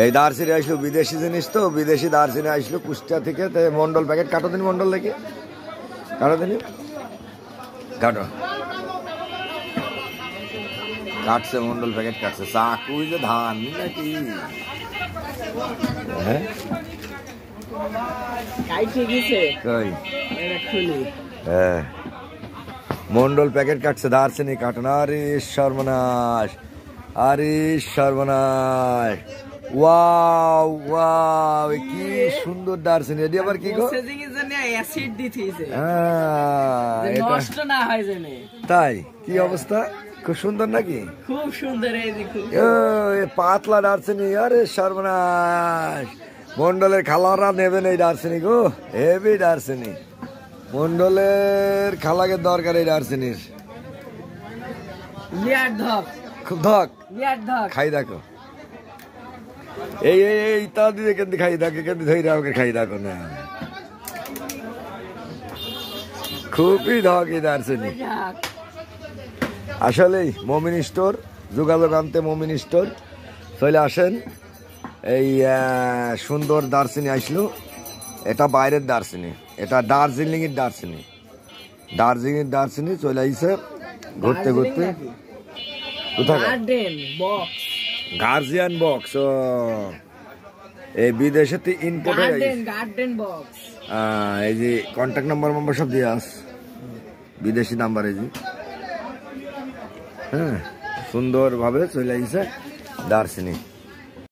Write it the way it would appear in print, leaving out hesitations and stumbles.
এই দার্সিনি আসলো বিদেশি জিনিস তো, বিদেশি দার্সিনি আসলো কুষ্টিয়া থেকে। মন্ডল প্যাকেট কাটো দিন, মন্ডল দেখি কাটো দিন, কাটো কাটছে মন্ডল প্যাকেট কাটছে। চাকুই যে ধান নাকি? হ্যাঁ হ্যাঁ মন্ডল প্যাকেট কাটছে, দার্সিনি কাটন। আরে সর্বনাশ, আরে সর্বনাশ, ওয়াও ওয়াও কি সুন্দর দার্সিনি। এটি আবার কি গো? তাই কি অবস্থা? খুব সুন্দর নাকি? খুব সুন্দর। পাতলা দার্সিনি। আরে সর্বনাশ, মন্ডলের খালারা নেবেন এই দার্সিনি গো, হেভি দার্সিনি। মন্ডলের খালাকে দরকার এই দার্সিনির। খুব ধক খাই দেখো। এই এই তা দিয়ে কেন্দ্রে খাই দেখে, কেন্দ্রে ধৈরা ওকে খাই দেখো না। খুবই ধক এই দার্সিনি। আসলেই মমিন স্টোর, যোগাযোগ আনতে মমিন স্টোর চলে আসেন। এই সুন্দর দার্সিনি আসলো। এটা বাইরের দার্সিনি, এটা দার্জিলিং এর দার্সিনি। দার্জিলিং এর দার্সিনি চলে আইছে ঘুরতে ঘুরতে। কোথায়? Guardian box. এই বিদেশে ইম্পোর্ট হয়ে গেছে। এই যে কন্ট্যাক্ট নাম্বার সব দিয়ে আস, বিদেশি নাম্বার। এই যে হ্যাঁ সুন্দর ভাবে চলে আইছে দার্সিনি।